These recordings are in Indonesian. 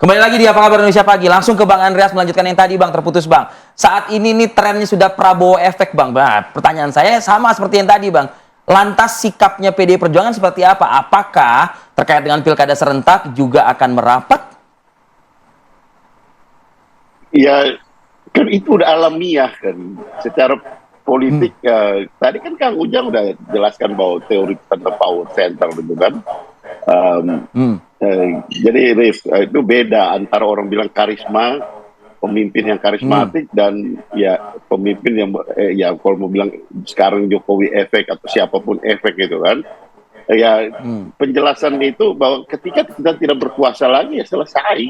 Kembali lagi di Apa Kabar Indonesia Pagi. Langsung ke Bang Andreas melanjutkan yang tadi Bang, terputus Bang. Saat ini nih trennya sudah Prabowo efek Bang. Nah, pertanyaan saya sama seperti yang tadi Bang. Lantas sikapnya PDI Perjuangan seperti apa? Apakah terkait dengan pilkada serentak juga akan merapat? Ya, kan itu udah alamiah kan. Secara politik, tadi kan Kang Ujang udah jelaskan bahwa teori tentang power center gitu kan. Jadi Rif, itu beda antara orang bilang karisma, pemimpin yang karismatik dan ya pemimpin yang ya kalau mau bilang sekarang Jokowi efek atau siapapun efek gitu kan. Ya penjelasan itu bahwa ketika kita tidak berkuasa lagi ya selesai.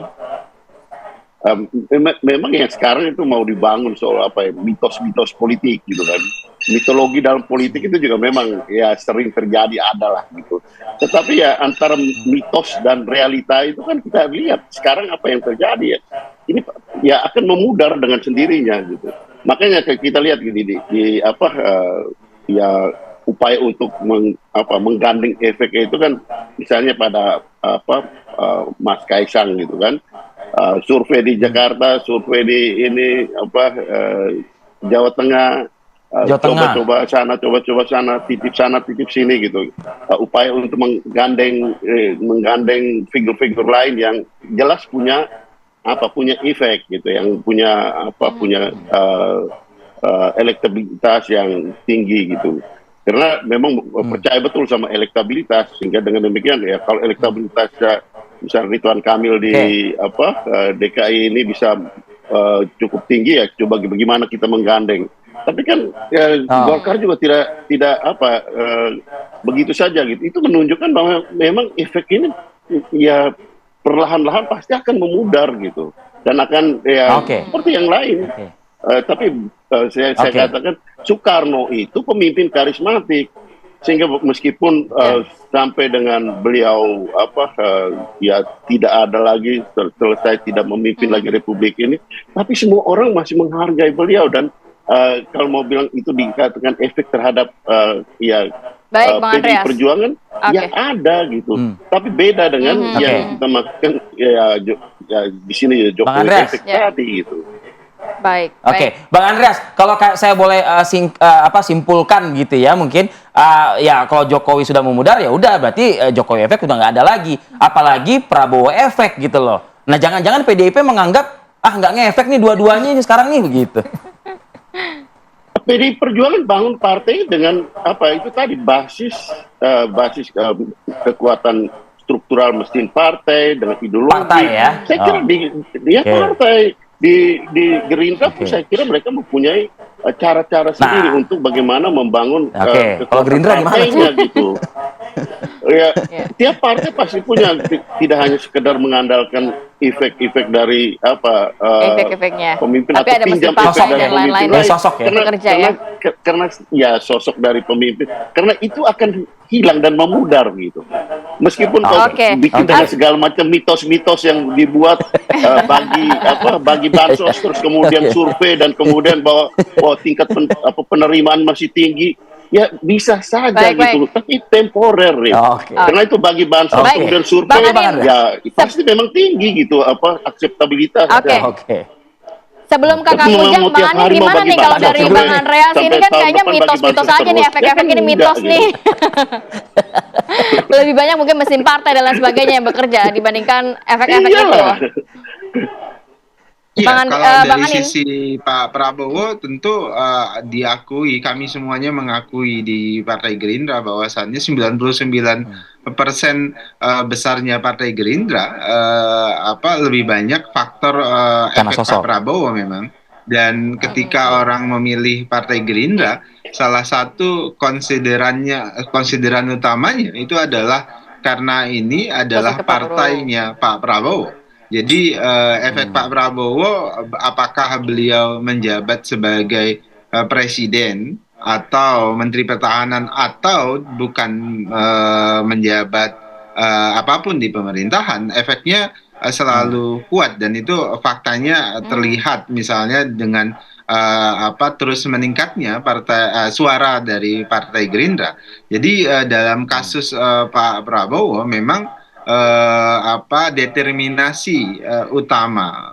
Memang yang sekarang itu mau dibangun soal apa ya, mitos-mitos politik gitu kan. Mitologi dalam politik itu juga memang ya sering terjadi, adalah gitu. Tetapi ya antara mitos dan realita itu kan kita lihat sekarang apa yang terjadi ya. Ini ya akan memudar dengan sendirinya gitu. Makanya kita lihat di apa ya upaya untuk menggandeng efek itu kan misalnya pada Mas Kaisang gitu kan. Survei di Jakarta, survei di ini Jawa Tengah, coba-coba sana, titip sana, titip sini gitu. Upaya untuk menggandeng figur-figur lain yang jelas punya efek gitu, yang punya elektabilitas yang tinggi gitu. Karena memang percaya betul sama elektabilitas, sehingga dengan demikian ya kalau elektabilitasnya misalnya Ridwan Kamil di DKI ini bisa cukup tinggi ya, coba bagaimana kita menggandeng. Tapi kan ya, Golkar juga tidak begitu saja gitu. Itu menunjukkan bahwa memang efek ini ya perlahan-lahan pasti akan memudar gitu, dan akan ya seperti yang lain. Tapi saya katakan Soekarno itu pemimpin karismatik, sehingga meskipun sampai dengan beliau ya tidak ada lagi, selesai tidak memimpin lagi Republik ini, tapi semua orang masih menghargai beliau. Dan kalau mau bilang itu dikatakan efek terhadap PDI Perjuangan, ya ada gitu. Tapi beda dengan yang kita maksudkan ya di sini ya Jokowi efek tadi gitu. Baik. Bang Andreas, kalau saya boleh simpulkan gitu ya, mungkin ya kalau Jokowi sudah memudar ya udah berarti Jokowi efek udah nggak ada lagi, apalagi Prabowo efek gitu loh. Nah jangan-jangan PDIP menganggap nggak ngefek nih dua-duanya ini sekarang nih begitu. PDI Perjuangan bangun partai dengan itu tadi basis kekuatan struktural mesin partai dengan ideologi. Partai ya. Saya kira dia partai. Di Gerindra pun saya kira mereka mempunyai cara-cara sendiri untuk bagaimana membangun kekuatan partainya gitu. Ya, tiap partai pasti punya, tidak hanya sekedar mengandalkan efek-efek dari efek-efeknya, pemimpin tapi atau ada pinjam efek dari lain-lain sosok ya. Karena ya sosok dari pemimpin, karena itu akan hilang dan memudar gitu. Meskipun bikin dengan segala macam mitos-mitos yang dibuat bagi bansos, terus kemudian survei, dan kemudian bahwa tingkat penerimaan masih tinggi, ya bisa saja gitu, tapi temporer ya. Karena itu bagi bansos kemudian survei ya pasti memang tinggi gitu akseptabilitas. Sebelum Kakak Ujang, Bang Ani gimana nih kalau dari Bang Andreas ini kan kayaknya mitos-mitos aja nih, efek-efek ini mitos nih. Lebih banyak mungkin mesin partai dan lain sebagainya yang bekerja dibandingkan efek-efek itu. Iya, kalau dari sisi Pak Prabowo tentu diakui, kami semuanya mengakui di Partai Gerindra bahwasannya 99% besarnya Partai Gerindra lebih banyak faktor efek Pak Prabowo memang. Dan ketika orang memilih Partai Gerindra, salah satu konsideran utamanya itu adalah karena ini adalah partainya Pak Prabowo. Jadi efek Pak Prabowo, apakah beliau menjabat sebagai presiden atau menteri pertahanan atau bukan menjabat apapun di pemerintahan, efeknya selalu kuat, dan itu faktanya terlihat misalnya dengan terus meningkatnya suara dari Partai Gerindra. Jadi dalam kasus Pak Prabowo memang determinasi utama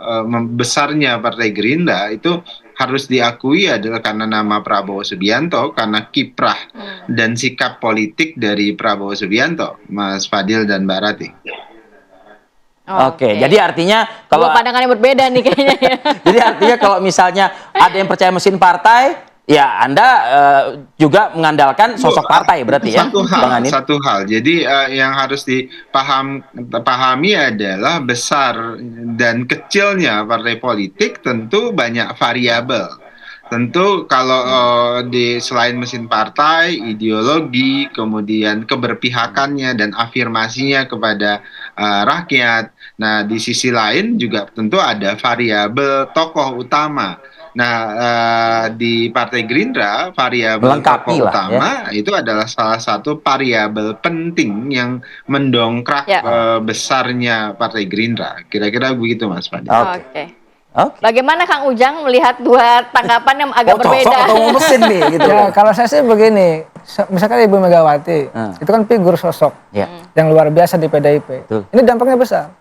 besarnya Partai Gerindra itu harus diakui adalah karena nama Prabowo Subianto, karena kiprah dan sikap politik dari Prabowo Subianto, Mas Fadil dan Mbak Rati. Oke, jadi artinya kalau pandangannya berbeda nih kayaknya ya. jadi artinya kalau misalnya ada yang percaya mesin partai, ya Anda juga mengandalkan sosok partai berarti ya, Bang Anin? Satu hal. Jadi yang harus dipahami adalah besar dan kecilnya partai politik tentu banyak variabel. Tentu kalau selain mesin partai, ideologi, kemudian keberpihakannya dan afirmasinya kepada rakyat. Nah, di sisi lain juga tentu ada variabel tokoh utama. Nah, di Partai Gerindra, variabel tokoh utama itu adalah salah satu variabel penting yang mendongkrak besarnya Partai Gerindra. Kira-kira begitu, Mas Fadil. Oke. Bagaimana Kang Ujang melihat dua tanggapan yang agak berbeda? Atau mesin nih, gitu. Ya, kalau saya sih begini, misalkan Ibu Megawati, itu kan figur sosok yang luar biasa di PDIP. Ini dampaknya besar.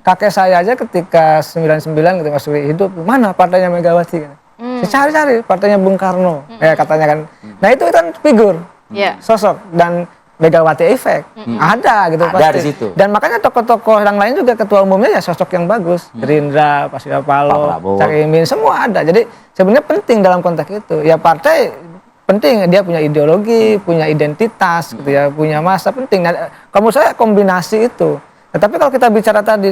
Kakek saya aja ketika 99 ketika masih hidup, mana partainya Megawati? Saya cari-cari partainya Bung Karno, katanya kan. Nah itu kan figur, sosok dan Megawati efek ada gitu ada pasti. Di situ. Dan makanya tokoh-tokoh yang lain juga ketua umumnya ya sosok yang bagus, Gerindra, Pak Surya Paloh, Cak Imin, semua ada. Jadi sebenarnya penting dalam konteks itu. Ya partai penting dia punya ideologi, punya identitas, gitu ya, punya masa penting. Nah, kalau saya kombinasi itu. Tetapi kalau kita bicara tadi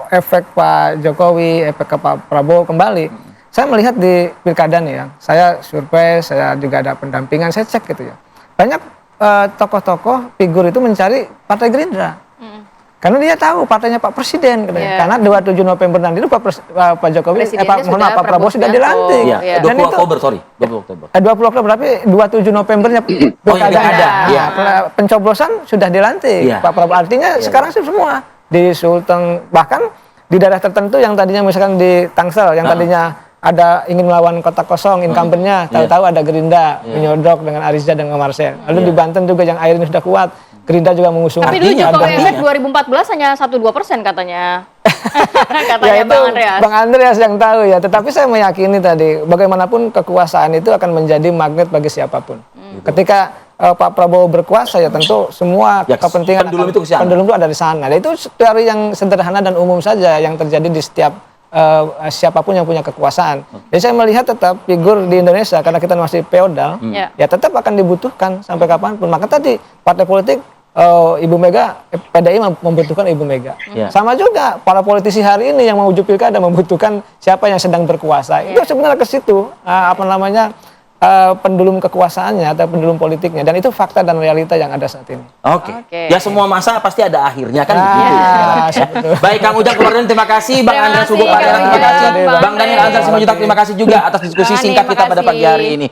efek Pak Jokowi, efek ke Pak Prabowo kembali, saya melihat di pilkada nih ya, saya survei, saya juga ada pendampingan, saya cek gitu ya. Banyak tokoh-tokoh figur itu mencari Partai Gerindra. Karena dia tahu partainya Pak Presiden. Karena 27 November nanti itu Pak Jokowi, Pak Prabowo sudah dilantik. 20 Oktober, sorry. 20 Oktober, tapi 27 Novembernya pilkada ada. Pencoblosan sudah dilantik. Pak Prabowo artinya sekarang sih semua di Sulteng, bahkan di daerah tertentu yang tadinya misalkan di Tangsel, yang tadinya ada ingin melawan kota kosong, incumbent-nya, tahu-tahu ada Gerindra menyodok dengan Ariza dan Marcel. Lalu di Banten juga yang airnya sudah kuat, Gerindra juga mengusung. Tapi dulu Jokowi efek 2014 hanya 1-2% katanya. Ya itu Bang Andreas yang tahu ya. Tetapi saya meyakini tadi, bagaimanapun kekuasaan itu akan menjadi magnet bagi siapapun. Ketika Pak Prabowo berkuasa ya tentu semua kepentingan pendulum itu ada di sana. Nah, itu teori yang sederhana dan umum saja yang terjadi di setiap siapapun yang punya kekuasaan. Jadi saya melihat tetap figur di Indonesia karena kita masih feodal, ya tetap akan dibutuhkan sampai kapanpun. Maka tadi partai politik Ibu Mega, PDI membutuhkan Ibu Mega. Sama juga para politisi hari ini yang mewujud pilkada membutuhkan siapa yang sedang berkuasa. Itu sebenarnya ke situ pendulum kekuasaannya atau pendulum politiknya, dan itu fakta dan realita yang ada saat ini. Ya semua masa pasti ada akhirnya kan begitu ya. Baik Kang Ujang Komarudin, terima kasih. Bang Andreas Hugo Pardana, terima kasih. Bang Daniel Anzar Simanjuntak, terima kasih juga atas diskusi singkat kita pada pagi hari ini.